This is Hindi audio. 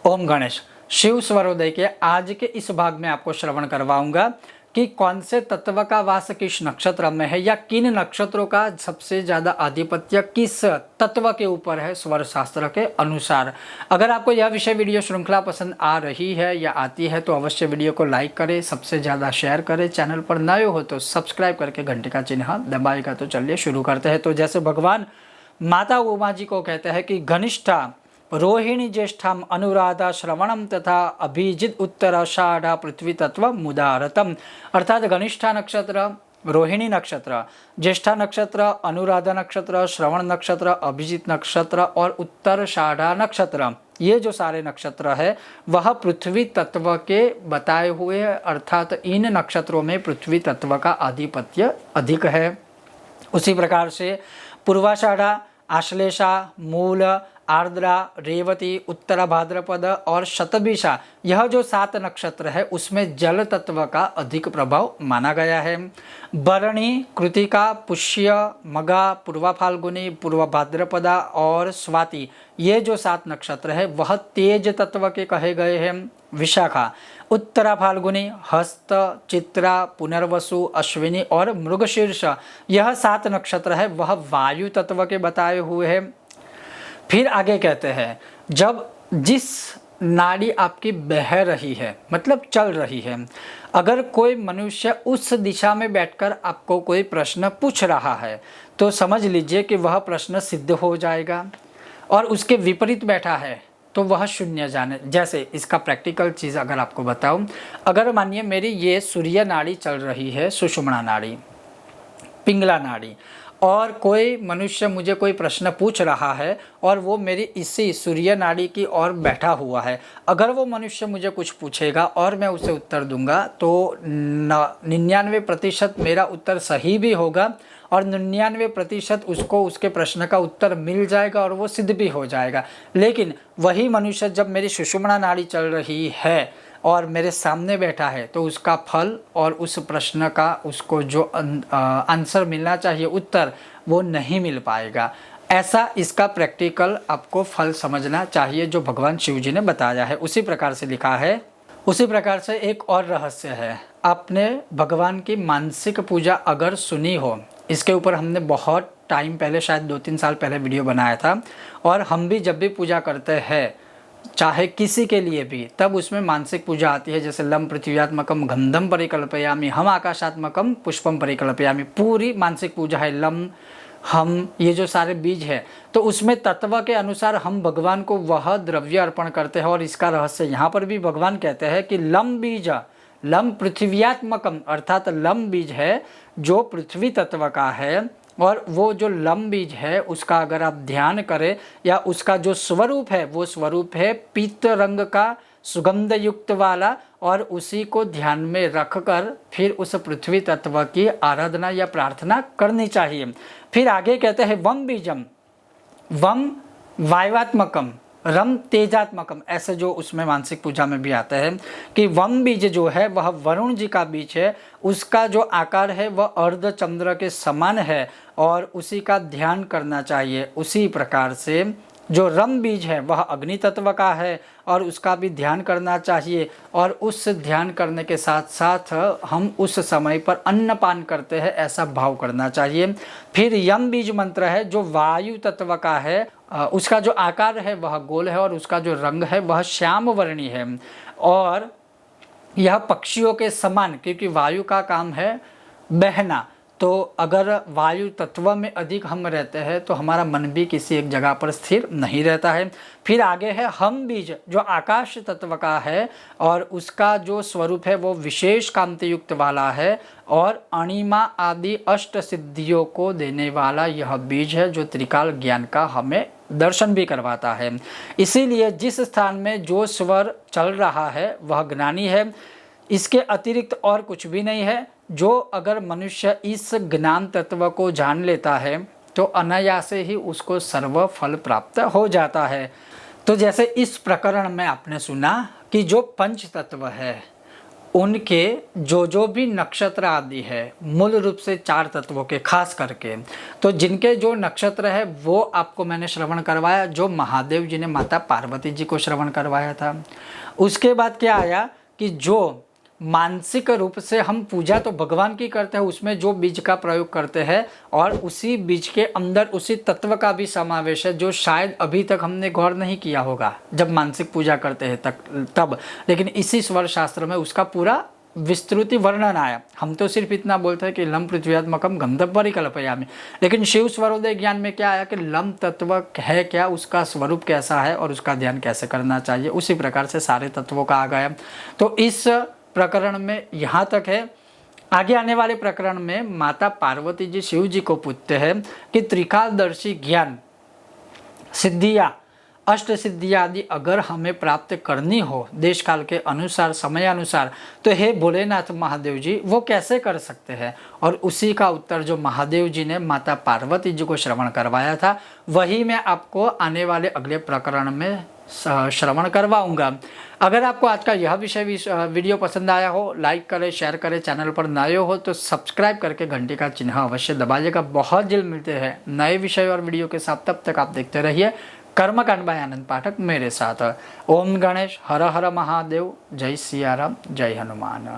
ओम गणेश। शिव स्वरोदय के आज के इस भाग में आपको श्रवण करवाऊंगा कि कौन से तत्व का वास किस नक्षत्र में है या किन नक्षत्रों का सबसे ज़्यादा आधिपत्य किस तत्व के ऊपर है स्वर शास्त्र के अनुसार। अगर आपको यह विषय वीडियो श्रृंखला पसंद आ रही है या आती है तो अवश्य वीडियो को लाइक करें, सबसे ज़्यादा शेयर करें, चैनल पर नए हो तो सब्सक्राइब करके घंटे का चिन्ह दबाएगा। तो चलिए शुरू करते हैं। तो जैसे भगवान माता उमा जी को कहते हैं कि घनिष्ठा रोहिणी ज्येष्ठम अनुराधा श्रवणम तथा अभिजित उत्तराषाढ़ा पृथ्वी तत्व मुदारतम। अर्थात घनिष्ठा नक्षत्र, रोहिणी नक्षत्र, ज्येष्ठा नक्षत्र, अनुराधा नक्षत्र, श्रवण नक्षत्र, अभिजित नक्षत्र और उत्तराषाढ़ा नक्षत्र, ये जो सारे नक्षत्र है वह पृथ्वी तत्व के बताए हुए, अर्थात इन नक्षत्रों में पृथ्वी तत्व का आधिपत्य अधिक है। उसी प्रकार से पूर्वाषाढ़ा, आश्लेषा, मूल, आर्द्रा, रेवती, उत्तरा भाद्रपद और शतभिषा, यह जो 7 नक्षत्र है उसमें जल तत्व का अधिक प्रभाव माना गया है। भरणी, कृतिका, पुष्य, मगा, पूर्वा फाल्गुनी, पूर्व भाद्रपदा और स्वाति, ये जो 7 नक्षत्र है वह तेज तत्व के कहे गए हैं। विशाखा, उत्तरा फाल्गुनी, हस्त, चित्रा, पुनर्वसु, अश्विनी और मृगशीर्ष, यह 7 नक्षत्र है वह वायु तत्व के बताए हुए हैं। फिर आगे कहते हैं जब जिस नाड़ी आपकी बह रही है, मतलब चल रही है, अगर कोई मनुष्य उस दिशा में बैठकर आपको कोई प्रश्न पूछ रहा है तो समझ लीजिए कि वह प्रश्न सिद्ध हो जाएगा, और उसके विपरीत बैठा है तो वह शून्य जाने। जैसे इसका प्रैक्टिकल चीज़ अगर आपको बताऊं, अगर मानिए मेरी ये सूर्य नाड़ी चल रही है, सुषुम्ना नाड़ी, पिंगला नाड़ी, और कोई मनुष्य मुझे कोई प्रश्न पूछ रहा है और वो मेरी इसी सूर्य नाड़ी की ओर बैठा हुआ है, अगर वो मनुष्य मुझे कुछ पूछेगा और मैं उसे उत्तर दूंगा तो 99% मेरा उत्तर सही भी होगा और 99% उसको उसके प्रश्न का उत्तर मिल जाएगा और वो सिद्ध भी हो जाएगा। लेकिन वही मनुष्य जब मेरी सुषुम्ना नाड़ी चल रही है और मेरे सामने बैठा है तो उसका फल और उस प्रश्न का उसको जो आंसर मिलना चाहिए, उत्तर, वो नहीं मिल पाएगा। ऐसा इसका प्रैक्टिकल आपको फल समझना चाहिए जो भगवान शिव जी ने बताया है। उसी प्रकार से लिखा है। उसी प्रकार से एक और रहस्य है, आपने भगवान की मानसिक पूजा अगर सुनी हो, इसके ऊपर हमने बहुत टाइम पहले, शायद 2-3 साल पहले वीडियो बनाया था, और हम भी जब भी पूजा करते हैं चाहे किसी के लिए भी, तब उसमें मानसिक पूजा आती है। जैसे लम पृथ्व्यात्मकम गंधम परिकल्पयामि, हम आकाशात्मकम पुष्पम परिकल्पयामि, पूरी मानसिक पूजा है। लम, हम, ये जो सारे बीज है, तो उसमें तत्व के अनुसार हम भगवान को वह द्रव्य अर्पण करते हैं। और इसका रहस्य यहाँ पर भी भगवान कहते हैं कि लम बीज, लम पृथ्व्यात्मकम, अर्थात लम बीज है जो पृथ्वी तत्व का है, और वो जो लम बीज है उसका अगर आप ध्यान करें या उसका जो स्वरूप है वो स्वरूप है पीत रंग का, सुगंध युक्त वाला, और उसी को ध्यान में रखकर फिर उस पृथ्वी तत्व की आराधना या प्रार्थना करनी चाहिए। फिर आगे कहते हैं वम बीजम, वम वायुवात्मकम, रम तेजात्मकम, ऐसे जो उसमें मानसिक पूजा में भी आता है कि वम बीज जो है वह वरुण जी का बीज है, उसका जो आकार है वह अर्धचंद्र के समान है और उसी का ध्यान करना चाहिए। उसी प्रकार से जो रम बीज है वह अग्नि तत्व का है और उसका भी ध्यान करना चाहिए, और उस ध्यान करने के साथ साथ हम उस समय पर अन्नपान करते हैं ऐसा भाव करना चाहिए। फिर यम बीज मंत्र है जो वायु तत्व का है, उसका जो आकार है वह गोल है और उसका जो रंग है वह श्याम वर्णी है, और यह पक्षियों के समान, क्योंकि वायु का काम है बहना, तो अगर वायु तत्व में अधिक हम रहते हैं तो हमारा मन भी किसी एक जगह पर स्थिर नहीं रहता है। फिर आगे है हम बीज जो आकाश तत्व का है और उसका जो स्वरूप है वो विशेष कांति युक्त वाला है और अणिमा आदि अष्ट सिद्धियों को देने वाला यह बीज है जो त्रिकाल ज्ञान का हमें दर्शन भी करवाता है। इसीलिए जिस स्थान में जो स्वर चल रहा है वह ज्ञानी है, इसके अतिरिक्त और कुछ भी नहीं है। जो अगर मनुष्य इस ज्ञान तत्व को जान लेता है तो अनायास से ही उसको सर्व फल प्राप्त हो जाता है। तो जैसे इस प्रकरण में आपने सुना कि जो पंच तत्व है उनके जो भी नक्षत्र आदि है, मूल रूप से 4 तत्वों के खास करके, तो जिनके जो नक्षत्र है वो आपको मैंने श्रवण करवाया, जो महादेव जी ने माता पार्वती जी को श्रवण करवाया था। उसके बाद क्या आया कि जो मानसिक रूप से हम पूजा तो भगवान की करते हैं, उसमें जो बीज का प्रयोग करते हैं और उसी बीज के अंदर उसी तत्व का भी समावेश है, जो शायद अभी तक हमने गौर नहीं किया होगा जब मानसिक पूजा करते हैं तब, लेकिन इसी स्वर शास्त्र में उसका पूरा विस्तृति वर्णन आया। हम तो सिर्फ इतना बोलते हैं कि लम पृथ्व्यात्मकम गंधर्व परिकल्पयामि, लेकिन शिव स्वरोदय ज्ञान में क्या आया कि लम तत्व है क्या, उसका स्वरूप कैसा है और उसका ध्यान कैसे करना चाहिए, उसी प्रकार से सारे तत्वों का आ गया। तो इस प्रकरण में यहाँ तक है। आगे आने वाले प्रकरण में माता पार्वती जी शिव जी को पूछते हैं कि त्रिकालदर्शी ज्ञान सिद्धियाँ, अष्ट सिद्धियाँ आदि अगर हमें प्राप्त करनी हो देश काल के अनुसार, समय अनुसार, तो हे भोलेनाथ महादेव जी वो कैसे कर सकते हैं। और उसी का उत्तर जो महादेव जी ने माता पार्वती जी को श्रवण करवाया था, वही मैं आपको आने वाले अगले प्रकरण में श्रवण करवाऊंगा। अगर आपको आज का यह वीडियो पसंद आया हो, लाइक करें, शेयर करें, चैनल पर नए हो तो सब्सक्राइब करके घंटी का चिन्ह अवश्य दबाइएगा। बहुत जल्द मिलते हैं नए विषय और वीडियो के साथ, तब तक आप देखते रहिए कर्मकांड बाय आनंद पाठक मेरे साथ। ओम गणेश, हर हर महादेव, जय सिया राम, जय हनुमान।